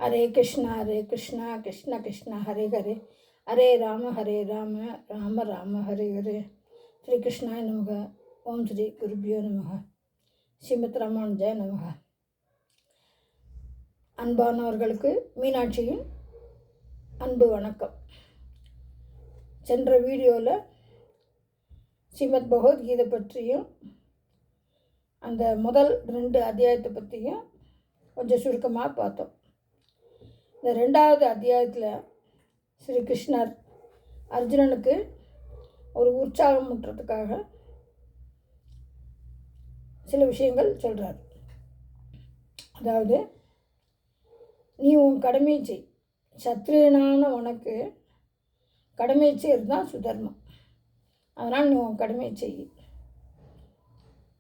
ஹரே கிருஷ்ணா கிருஷ்ண கிருஷ்ண ஹரே ஹரே, ஹரே ராம ராம ராம ஹரே ஹரே. ஸ்ரீ கிருஷ்ணாய நமக. ஓம் ஸ்ரீ குருபியோ நமக. ஸ்ரீமத் ராமானுஜாய நமக. அன்பானவர்களுக்கு மீனாட்சியின் அன்பு வணக்கம். சென்ற வீடியோவில் ஸ்ரீமத் பகவத்கீதை பற்றியும் அந்த முதல் 2 அத்தியாயத்தை பற்றியும் கொஞ்சம் சுருக்கமாக பார்த்தோம். இந்த 2வது அத்தியாயத்தில் ஸ்ரீ கிருஷ்ணர் அர்ஜுனனுக்கு ஒரு உற்சாகம் ஊட்டுறதுக்காக சில விஷயங்கள் சொல்கிறார். அதாவது, நீ உன் கடமையை செய். சத்திரியனான உனக்கு கடமையை செய்கிறது தான் சுதர்மம். அதனால் நீ உன் கடமையை செய்.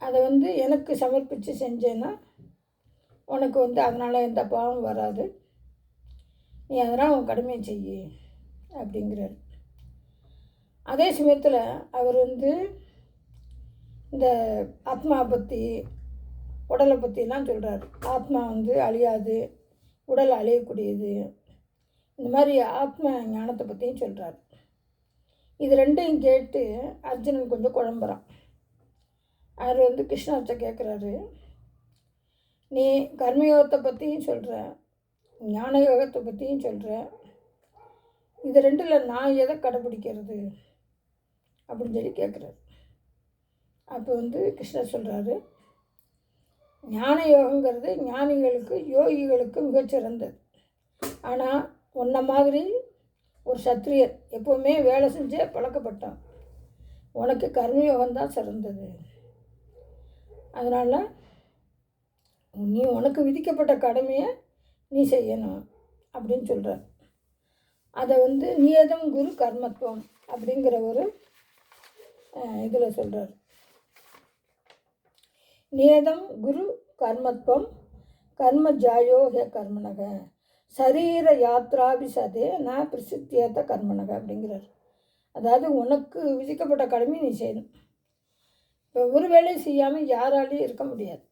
அதை எனக்கு சமர்ப்பித்து செஞ்சேன்னா உனக்கு அதனால் எந்த பாவம் வராது. நீ அதனால் உன் கடமையை செய் அப்படிங்கிறார். அதே சமயத்தில் அவர் இந்த ஆத்மா பற்றி, உடலை பற்றிலாம் சொல்கிறார். ஆத்மா அழியாது, உடல் அழியக்கூடியது. இந்த மாதிரி ஆத்ம ஞானத்தை பற்றியும் சொல்கிறார். இது 2ஐயும் கேட்டு அர்ஜுனன் கொஞ்சம் குழம்புறான். அவர் கிருஷ்ணர்கிட்ட கேட்குறாரு, நீ கர்மயோகத்தை பற்றியும் சொல்கிற, ஞான யோகத்தை பற்றியும் சொல்கிற, இது 2ல் நான் எதை கடைப்பிடிக்கிறது அப்படின்னு சொல்லி கேட்குறாரு. அப்போ கிருஷ்ணர் சொல்கிறாரு, ஞான யோகங்கிறது ஞானிகளுக்கு, யோகிகளுக்கு மிகச்சிறந்தது. ஆனால் உன்ன மாதிரி ஒரு சத்திரியர் எப்போவுமே வேலை செஞ்சே பழக்கப்பட்டான். உனக்கு கர்மயோகம்தான் சிறந்தது. அதனால் நீ உனக்கு விதிக்கப்பட்ட கடமையை நீ செய்யணும் அப்படின்னு சொல்கிறார். அதை நியதம் குரு கர்மத்துவம் அப்படிங்கிற ஒரு இதில் சொல்கிறார். நியதம் குரு கர்மத்துவம் கர்ம ஜாயோ ஹே கர்மனக சரீர யாத்ராபிசதே நான் பிரசித்தியத்த கர்மனக அப்படிங்கிறார். அதாவது உனக்கு விதிக்கப்பட்ட கடமை நீ செய்யணும். இப்போ ஒரு வேலையும் செய்யாமல் யாராலையும் இருக்க முடியாது.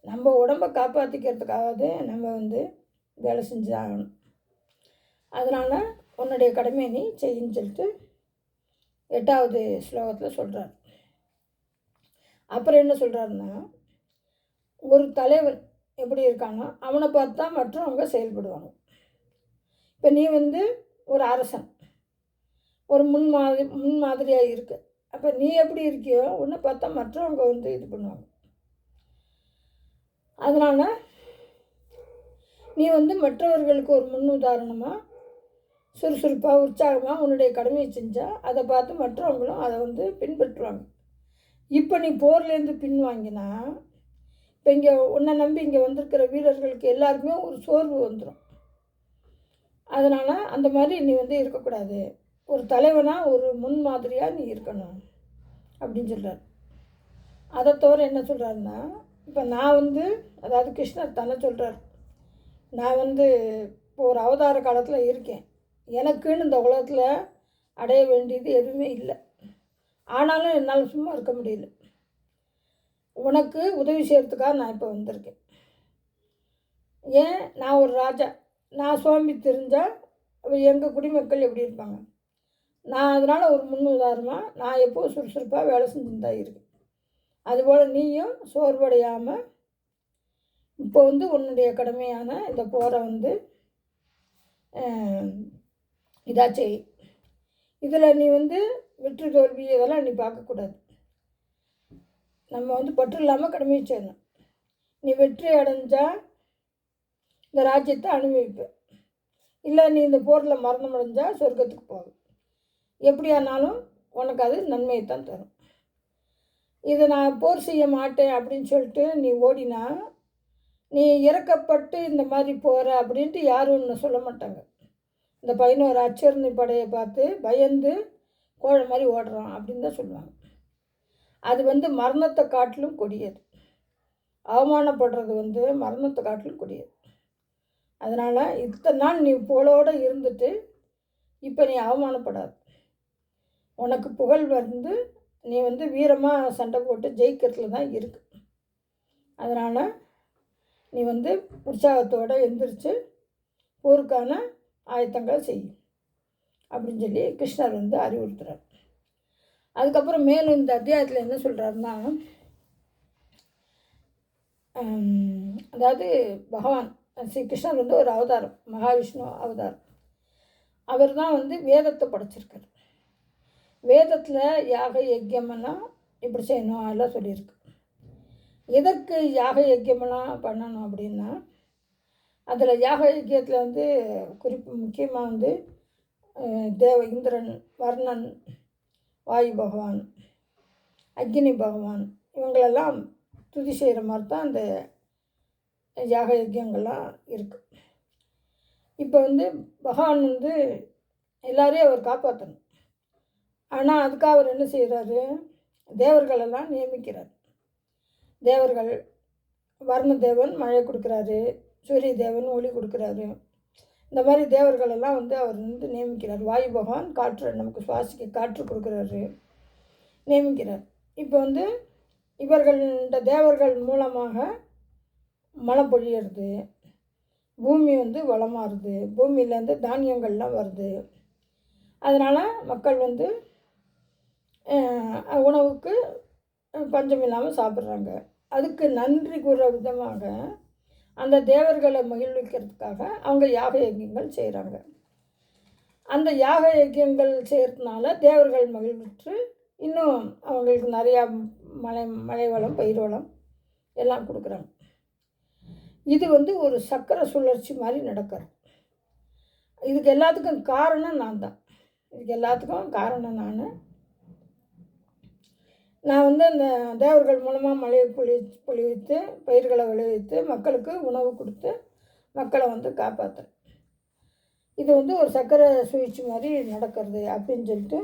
நம்ம உடம்பை காப்பாற்றிக்கிறதுக்காவது நம்ம வேலை செஞ்சு ஆகணும். அதனால் உன்னுடைய கடமையை நீ செய்யின்னு சொல்லிட்டு 8வது ஸ்லோகத்தில் சொல்கிறார். அப்புறம் என்ன சொல்கிறாருன்னா, ஒரு தலைவன் எப்படி இருக்கானோ அவனை பார்த்து தான் மற்றவங்க செயல்படுவாங்க. இப்போ நீ ஒரு அரசன், ஒரு முன்மாதிரியாக இருக்கு. அப்போ நீ எப்படி இருக்கியோ உன்னை பார்த்தா மற்றவங்க இது பண்ணுவாங்க. அதனால் நீ மற்றவர்களுக்கு ஒரு முன் உதாரணமாக சுறுசுறுப்பாக உற்சாகமாக உன்னுடைய கடமையை செஞ்சால் அதை பார்த்து மற்றவங்களும் அதை பின்பற்றுவாங்க. இப்போ நீ போர்லேருந்து பின்வாங்கினா, இப்போ இங்கே உன்னை நம்பி இங்கே வந்திருக்கிற வீரர்களுக்கு எல்லாருக்குமே ஒரு சோர்வு வந்துடும். அதனால் அந்த மாதிரி நீ இருக்கக்கூடாது. ஒரு தலைவனாக ஒரு முன்மாதிரியாக நீ இருக்கணும் அப்படின்னு சொல்கிறார். அதை தவிர என்ன சொல்கிறாருன்னா, இப்போ நான் அதாவது கிருஷ்ணர் தானே சொல்கிறார், நான் இப்போ ஒரு அவதார காலத்தில் இருக்கேன். எனக்குன்னு இந்த உலகத்தில் அடைய வேண்டியது எதுவுமே இல்லை. ஆனாலும் என்னால் சும்மா இருக்க முடியல. உனக்கு உதவி செய்கிறதுக்காக நான் இப்போ வந்திருக்கேன். ஏன், நான் ஒரு ராஜா. நான் சுவாமி தெரிஞ்சால் எங்கள் குடிமக்கள் எப்படி இருப்பாங்க? நான் அதனால் ஒரு முன் உதாரணமாக நான் எப்போது சுறுசுறுப்பாக வேலை செஞ்சுன்னு தான் இருக்கேன். அதுபோல் நீயும் சோர்வடையாமல் இப்போ உன்னுடைய கடமையான இந்த போரை இதாக செய். இதில் நீ வெற்றி தோல்வி இதெல்லாம் நீ பார்க்கக்கூடாது. நம்ம பற்று இல்லாமல் கடமையை செய்யணும். நீ வெற்றி அடைஞ்சால் இந்த ராஜ்யத்தை அனுபவிப்ப. இல்லை நீ இந்த போரில் மரணம் அடைஞ்சால் சொர்க்கத்துக்கு போகும். எப்படியானாலும் உனக்கு அது நன்மையை தான் தரும். இதை நான் போர் செய்ய மாட்டேன் அப்படின்னு சொல்லிட்டு நீ ஓடினா, நீ இறக்கப்பட்டு இந்த மாதிரி போகிற அப்படின்ட்டு யாரும் ஒன்று சொல்ல மாட்டாங்க. இந்த 11 அச்சரணி படையை பார்த்து பயந்து கோழை மாதிரி ஓடுறான் அப்படின்னு தான் சொல்லுவாங்க. அது மரணத்தை காட்டிலும் கொடியது. அவமானப்படுறது மரணத்தை காட்டிலும் கொடியது. அதனால் இத்தனை நாள் நீ போலோடு இருந்துட்டு இப்போ நீ அவமானப்படாது. உனக்கு புகழ் நீ வீரமாக சண்டை போட்டு ஜெயிக்கிறதுல தான் இருக்குது. அதனால் நீ உற்சாகத்தோடு எந்திரிச்சு போருக்கான ஆயத்தங்கள் செய்யும் அப்படின்னு சொல்லி கிருஷ்ணர் வந்து அறிவுறுத்துறார். அதுக்கப்புறம் மேலும் இந்த அத்தியாயத்தில் என்ன சொல்கிறாருன்னா, அதாவது பகவான் ஸ்ரீ கிருஷ்ணர் வந்து ஒரு அவதாரம், மகாவிஷ்ணு அவதாரம். அவர் தான் வந்து வேதத்தை படைச்சிருக்கார். வேதத்தில் யாக யஜ்யமெல்லாம் இப்படி செய்யணும் அதெல்லாம் சொல்லியிருக்கு. எதற்கு யாக யஜ்யமெல்லாம் பண்ணணும் அப்படின்னா, அதில் யாக யஜ்யத்தில் வந்து முக்கியமாக வந்து இந்திரன், வர்ணன், வாயு பகவான், அக்னி பகவான் இவங்களெல்லாம் துதி செய்கிற மாதிரி தான் அந்த யாக யஜ்யங்கள்லாம் இருக்குது. இப்போ வந்து பகவான் வந்து எல்லாரையும் அவர் காப்பாற்றணும். ஆனால் அதுக்காக அவர் என்ன செய்கிறாரு, தேவர்களெல்லாம் நியமிக்கிறார். தேவர்கள், வர்ண தேவன் மழை கொடுக்குறாரு, சூரிய தேவன் ஒளி கொடுக்குறாரு. இந்த மாதிரி தேவர்களெல்லாம் வந்து அவர் வந்து நியமிக்கிறார். வாயு பகவான் காற்று, நமக்கு சுவாசிக்க காற்று கொடுக்குறாரு, நியமிக்கிறார். இப்போ வந்து இந்த தேவர்கள் மூலமாக மழை பொழியிறது, பூமி வந்து வளமாறுது, பூமியிலேருந்து தானியங்கள்லாம் வருது. அதனால் மக்கள் வந்து உணவுக்கு பஞ்சம் இல்லாமல் சாப்பிட்றாங்க. அதுக்கு நன்றி கூற விதமாக அந்த தேவர்களை மகிழ்விக்கிறதுக்காக அவங்க யாக யஜ்யங்கள் செய்கிறாங்க. அந்த யாக யஜ்யங்கள் செய்கிறதுனால தேவர்கள் மகிழ்வுற்று இன்னும் அவங்களுக்கு நிறையா மழை வளம், பயிர் வளம் எல்லாம் கொடுக்குறாங்க. இது வந்து ஒரு சக்கர சுழற்சி மாதிரி நடக்கிறது. இதுக்கு எல்லாத்துக்கும் காரணம் நான் தான். இதுக்கு எல்லாத்துக்கும் காரணம் நான் வந்து அந்த தேவர்கள் மூலமாக மழையை பொழிவித்து பயிர்களை விளைவித்து மக்களுக்கு உணவு கொடுத்து மக்களை வந்து காப்பாற்றுறேன். இது வந்து ஒரு சக்கரை சுழற்சி மாதிரி நடக்கிறது அப்படின்னு சொல்லிட்டு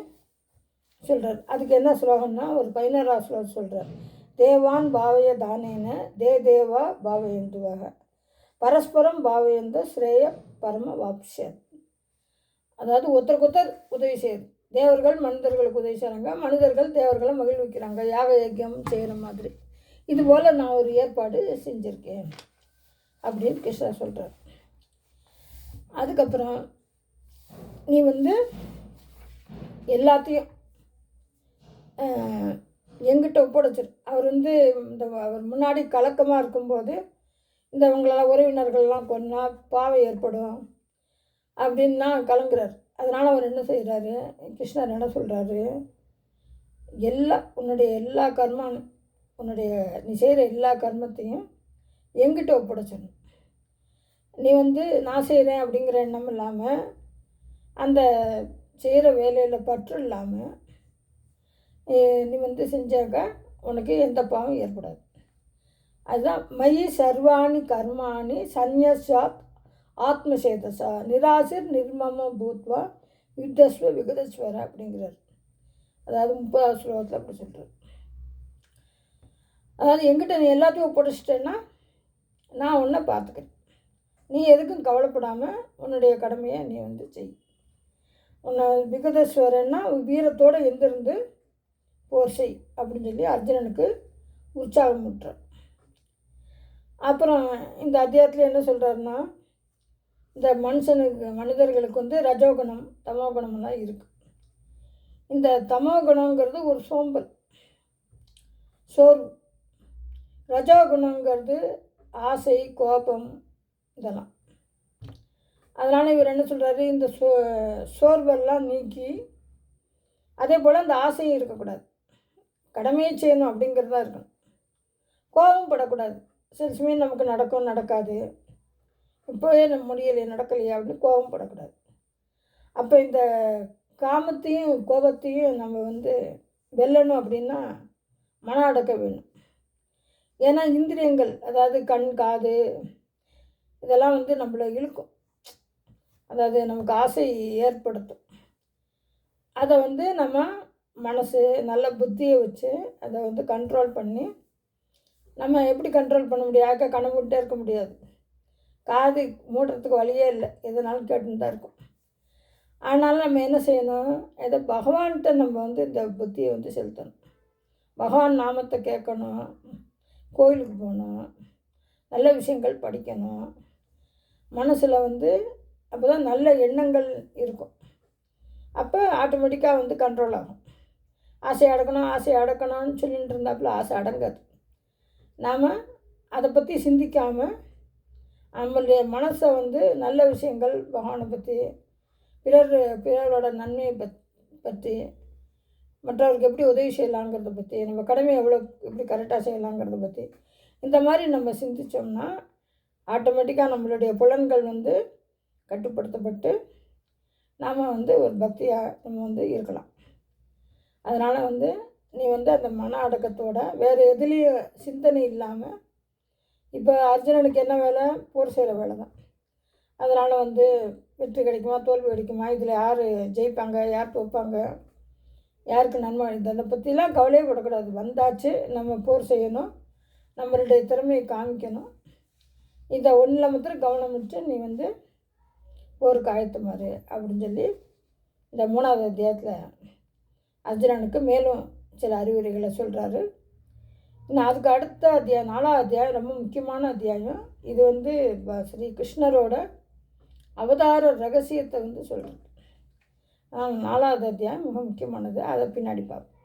சொல்கிறார். அதுக்கு என்ன ஸ்லோகம்னா, ஒரு 11ஆவது ஸ்லோகம் சொல்கிறார். தேவான் பாவய தானேன தேவா பாவயந்துவாக பரஸ்பரம் பாவயந்த ஸ்ரேய பரம வாப்ஷன். அதாவது ஒருத்தருக்கு உதவி செய்யுது. தேவர்கள் மனிதர்களுக்கு உதவி செய்கிறாங்க, மனிதர்கள் தேவர்களை மகிழ்விக்கிறாங்க, யாக யஜ்யம் செய்கிற மாதிரி. இதுபோல் நான் ஒரு ஏற்பாடு செஞ்சுருக்கேன் அப்படின்னு கிருஷ்ணர் சொல்கிறார். அதுக்கப்புறம் நீ வந்து எல்லாத்தையும் எங்கிட்ட ஒப்படைச்சிரு. அவர் வந்து அவர் முன்னாடி கலக்கமாக இருக்கும்போது இவங்களெல்லாம் உறவினர்கள்லாம் கொன்னா பாவை ஏற்படும் அப்படின்னா கலங்குறார். அதனால் அவர் என்ன செய்கிறாரு, கிருஷ்ணர் என்ன சொல்கிறாரு, உன்னுடைய எல்லா கர்மானும், நீ செய்கிற எல்லா கர்மத்தையும் எங்கிட்ட ஒப்படைச்சிடணும். நீ வந்து நான் செய்கிறேன் அப்படிங்கிற எண்ணம் இல்லாமல், அந்த செய்கிற வேலையில் பற்று இல்லாமல் நீ வந்து செஞ்சாக்க உனக்கு எந்த பாவம் ஏற்படாது. அதுதான் மயி சர்வாணி கர்மாணி சந்நியாசாத் ஆத்மசேதசா நிராசிர் நிர்மம பூத்வா யுத்தஸ்வ விகதஸ்வர அப்படிங்கிறார். அதாவது 30ஆவது ஸ்லோகத்தில் அப்படி சொல்கிறார். அதாவது எங்கிட்ட நீ எல்லாத்தையும் ஒப்படைச்சிட்டேன்னா நான் உன்னை பார்த்துக்கிறேன். நீ எதுக்கும் கவலைப்படாமல் உன்னுடைய கடமையை நீ வந்து செய். உன்னை விகதஸ்வரன்னா வீரத்தோடு எந்திருந்து போர் செய் அப்படின்னு சொல்லி அர்ஜுனனுக்கு உற்சாகம் விட்டுறார். அப்புறம் இந்த அத்தியாயத்தில் என்ன சொல்கிறாருன்னா, இந்த மனிதர்களுக்கு வந்து ரஜோகுணம் தமோகுணமெல்லாம் இருக்குது. இந்த தமோகுணங்கிறது ஒரு சோம்பல், சோர்வு. ரஜோகுணங்கிறது ஆசை, கோபம் இதெல்லாம். அதனால் இவர் என்ன சொல்கிறாரு, இந்த சோர்வெல்லாம் நீக்கி அதே போல் அந்த ஆசையும் இருக்கக்கூடாது. கடமையை செய்யணும் அப்படிங்கிறது தான் இருக்கணும். கோபம் படக்கூடாது. சில சமயம் நமக்கு நடக்காது, இப்போவே நம்ம முடியலை, நடக்கலையா அப்படின்னு கோபம் படக்கூடாது. அப்போ இந்த காமத்தையும் கோபத்தையும் நம்ம வந்து வெல்லணும் அப்படின்னா மன அடக்க வேணும். ஏன்னா இந்திரியங்கள், அதாவது கண், காது இதெல்லாம் வந்து நம்மளை இழுக்கும், அதாவது நமக்கு ஆசை ஏற்படுத்தும். அதை வந்து நம்ம மனசு நல்ல புத்தியை வச்சு அதை வந்து கண்ட்ரோல் பண்ணி, நம்ம எப்படி கண்ட்ரோல் பண்ண முடியாது, கண்ணை மூடிட்டே இருக்க முடியாது, காது மூடுறதுக்கு வழியே இல்லை, எதனாலும் கேட்டுன்னு தான் இருக்கும். ஆனாலும் நம்ம என்ன செய்யணும், ஏதோ பகவான்கிட்ட நம்ம வந்து இந்த புத்தியை வந்து செலுத்தணும். பகவான் நாமத்தை கேட்கணும், கோயிலுக்கு போகணும், நல்ல விஷயங்கள் படிக்கணும், மனசில் வந்து அப்போ தான் நல்ல எண்ணங்கள் இருக்கும். அப்போ ஆட்டோமேட்டிக்காக வந்து கண்ட்ரோல் ஆகும். ஆசை அடக்கணும் ஆசை அடக்கணும்னு சொல்லிட்டு இருந்தாப்புல ஆசை அடங்காது. நாம் அதை பற்றி சிந்திக்காமல் நம்மளுடைய மனசை வந்து நல்ல விஷயங்கள், பகவானை பற்றி, பிறரோட நன்மையை பற்றி, மற்றவருக்கு எப்படி உதவி செய்யலாங்கிறத பற்றி, நம்ம கடமையை எப்படி கரெக்டாக செய்யலாங்கிறத பற்றி, இந்த மாதிரி நம்ம சிந்தித்தோம்னா ஆட்டோமேட்டிக்காக நம்மளுடைய புலன்கள் வந்து கட்டுப்படுத்தப்பட்டு நாம் வந்து ஒரு பக்தியாக நம்ம வந்து இருக்கலாம். அதனால் வந்து நீ வந்து அந்த மன அடக்கத்தோட வேறு எதுலேயும் சிந்தனை இல்லாமல், இப்போ அர்ஜுனனுக்கு என்ன வேலை? போர் செய்கிற வேலை தான். அதனால் வந்து வெற்றி கிடைக்குமா தோல்வி கிடைக்குமா, இதில் யார் ஜெயிப்பாங்க யார் தோற்பாங்க, யாருக்கு நன்மை அதை பற்றிலாம் கவலையே படக்கூடாது. வந்தாச்சு, நம்ம போர் செய்யணும், நம்மளுடைய திறமையை காமிக்கணும். இதை ஒன்றில் மாத்திரம் கவனம் வச்சு நீ வந்து போருக்கு ஆயத்தமாரு அப்படின்னு சொல்லி இந்த 3வது அத்தியாயத்தில் அர்ஜுனனுக்கு மேலும் சில அறிவுரைகளை சொல்கிறாரு. இன்னும் அதுக்கு அடுத்த அத்தியாயம் 4வது அத்தியாயம் ரொம்ப முக்கியமான அத்தியாயம். இது வந்து ஸ்ரீ கிருஷ்ணரோட அவதார ரகசியத்தை வந்து சொல்கிறது. 4வது அத்தியாயம் மிக முக்கியமானது. அதை பின்னாடி பார்ப்போம்.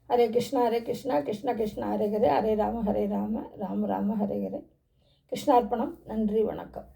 ஹரே கிருஷ்ணா கிருஷ்ண கிருஷ்ண ஹரே ஹரே, ஹரே ராம ராம ராம ஹரே ஹரே. கிருஷ்ணார்ப்பணம். நன்றி, வணக்கம்.